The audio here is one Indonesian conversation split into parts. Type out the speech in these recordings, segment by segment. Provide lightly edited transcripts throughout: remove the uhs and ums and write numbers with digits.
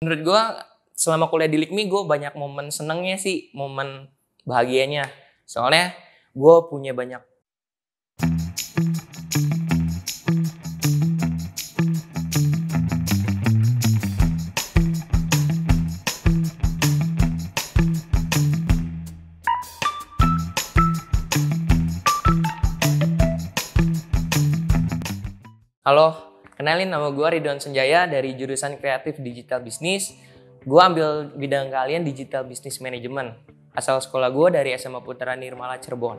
Menurut gue selama kuliah di LIKMI gue banyak momen senengnya sih, momen bahagianya. Soalnya gue punya banyak. Halo, kenalin nama gue Ridwan Senjaya dari jurusan Kreatif Digital Business. Gue ambil bidang keahlian Digital Business Management. Asal sekolah gue dari SMA Putra Nirmala Cirebon.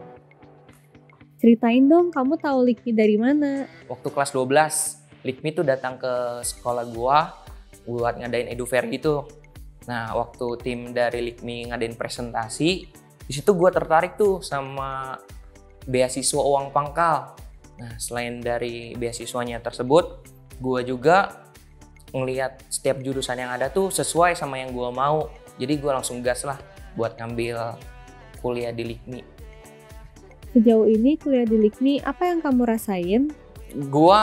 Ceritain dong, kamu tahu LIKMI dari mana? Waktu kelas 12, LIKMI tuh datang ke sekolah gue buat ngadain edufair gitu. Nah, waktu tim dari LIKMI ngadain presentasi, di situ gue tertarik tuh sama beasiswa uang pangkal. Nah, selain dari beasiswanya tersebut, gue juga ngelihat setiap jurusan yang ada tuh sesuai sama yang gue mau. Jadi gue langsung gas lah buat ngambil kuliah di LIKMI. Sejauh ini kuliah di LIKMI, apa yang kamu rasain? Gue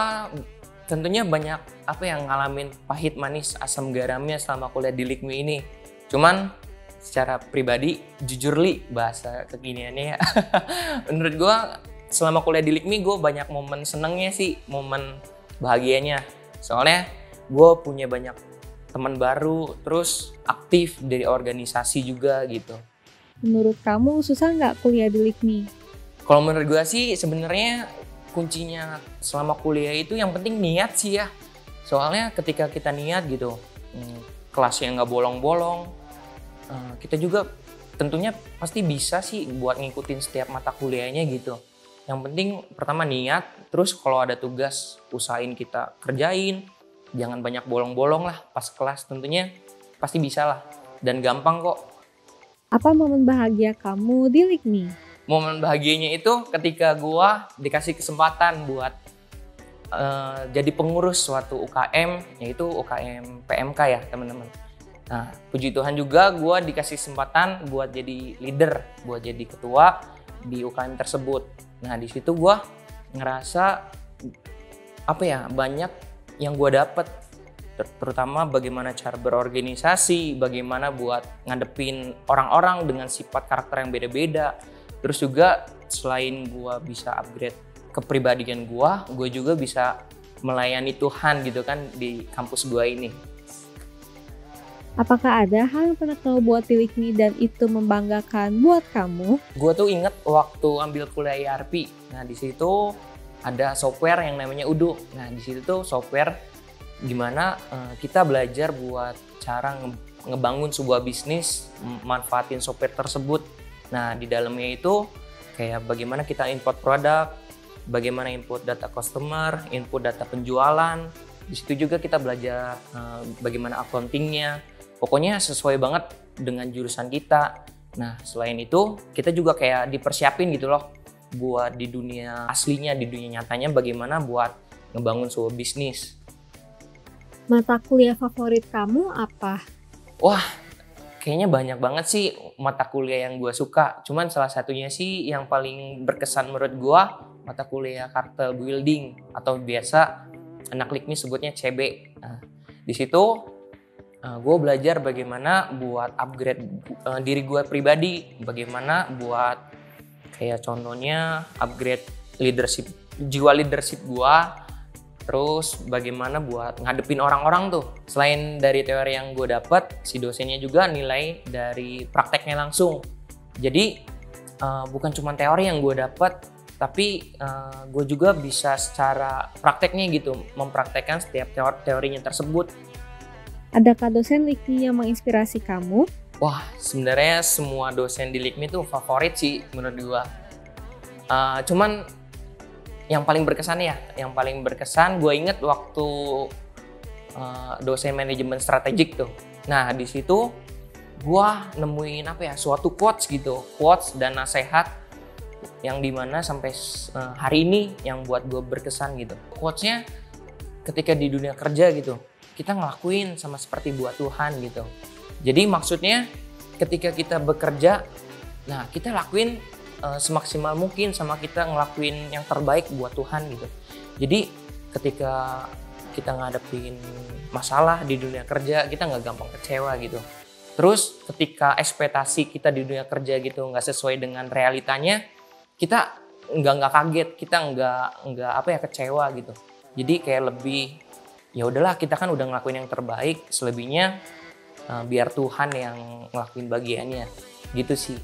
tentunya banyak ngalamin pahit manis asam garamnya selama kuliah di LIKMI ini. Cuman secara pribadi, jujur li bahasa kekiniannya ya. Menurut gue selama kuliah di LIKMI gue banyak momen senengnya sih, momen bahagianya. Soalnya gue punya banyak teman baru, terus aktif dari organisasi juga gitu. Menurut kamu susah nggak kuliah di LIKMI? Kalau menurut gue sih sebenarnya kuncinya selama kuliah itu yang penting niat sih ya. Soalnya ketika kita niat gitu, kelasnya nggak bolong-bolong, kita juga tentunya pasti bisa sih buat ngikutin setiap mata kuliahnya gitu. Yang penting pertama niat, terus kalau ada tugas usahain kita kerjain, jangan banyak bolong-bolong lah pas kelas, tentunya pasti bisa lah dan gampang kok. Apa momen bahagia kamu di LIKMI? Momen bahagianya itu ketika gua dikasih kesempatan buat jadi pengurus suatu UKM, yaitu UKM PMK ya teman-teman. Nah, puji Tuhan juga gua dikasih kesempatan buat jadi leader, buat jadi ketua di UKM tersebut. Nah, di situ gue ngerasa banyak yang gue dapet, terutama bagaimana cara berorganisasi, bagaimana buat ngadepin orang-orang dengan sifat karakter yang beda-beda. Terus juga selain gue bisa upgrade kepribadian gue juga bisa melayani Tuhan gitu kan di kampus gue ini. Apakah ada hal yang pernah kamu buat di LIKMI dan itu membanggakan buat kamu? Gue tuh inget waktu ambil kuliah ERP. Nah, di situ ada software yang namanya Udo. Nah, di situ tuh software gimana kita belajar buat cara ngebangun sebuah bisnis, manfaatin software tersebut. Nah, di dalamnya itu kayak bagaimana kita import produk, bagaimana input data customer, input data penjualan. Di situ juga kita belajar bagaimana accountingnya. Pokoknya sesuai banget dengan jurusan kita. Nah, selain itu kita juga kayak dipersiapin gitu loh buat di dunia aslinya, di dunia nyatanya bagaimana buat ngebangun sebuah bisnis. Mata kuliah favorit kamu apa? Wah, kayaknya banyak banget sih mata kuliah yang gue suka. Cuman salah satunya sih yang paling berkesan menurut gue mata kuliah Character Building atau biasa anak LIKMI sebutnya CB. Nah, di situ gue belajar bagaimana buat upgrade diri gue pribadi, bagaimana buat kayak contohnya upgrade leadership, jiwa leadership gue, terus bagaimana buat ngadepin orang-orang tuh. Selain dari teori yang gue dapat, si dosennya juga nilai dari prakteknya langsung. Jadi bukan cuma teori yang gue dapat, tapi gue juga bisa secara prakteknya gitu mempraktekkan setiap teorinya tersebut. Adakah dosen LIKMI yang menginspirasi kamu? Wah, sebenarnya semua dosen di LIKMI tuh favorit sih menurut gua. Cuman yang paling berkesan gue inget waktu dosen manajemen strategik tuh. Nah, di situ gua nemuin suatu quotes dan nasihat yang dimana sampai hari ini yang buat gue berkesan gitu. Quotesnya ketika di dunia kerja gitu, kita ngelakuin sama seperti buat Tuhan gitu. Jadi maksudnya ketika kita bekerja, nah kita lakuin semaksimal mungkin sama kita ngelakuin yang terbaik buat Tuhan gitu. Jadi ketika kita ngadepin masalah di dunia kerja, kita nggak gampang kecewa gitu. Terus ketika ekspektasi kita di dunia kerja gitu nggak sesuai dengan realitanya, kita nggak kaget, kita nggak kecewa gitu. Jadi kayak lebih ya udahlah, kita kan udah ngelakuin yang terbaik, selebihnya biar Tuhan yang ngelakuin bagiannya. Gitu sih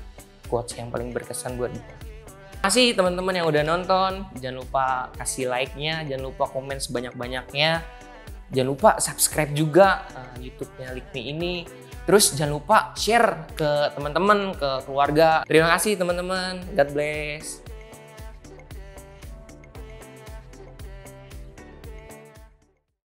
quotes yang paling berkesan buat gue. Terima kasih teman-teman yang udah nonton. Jangan lupa kasih like-nya, jangan lupa komen sebanyak-banyaknya. Jangan lupa subscribe juga YouTube-nya Likmi ini. Terus jangan lupa share ke teman-teman, ke keluarga. Terima kasih teman-teman. God bless.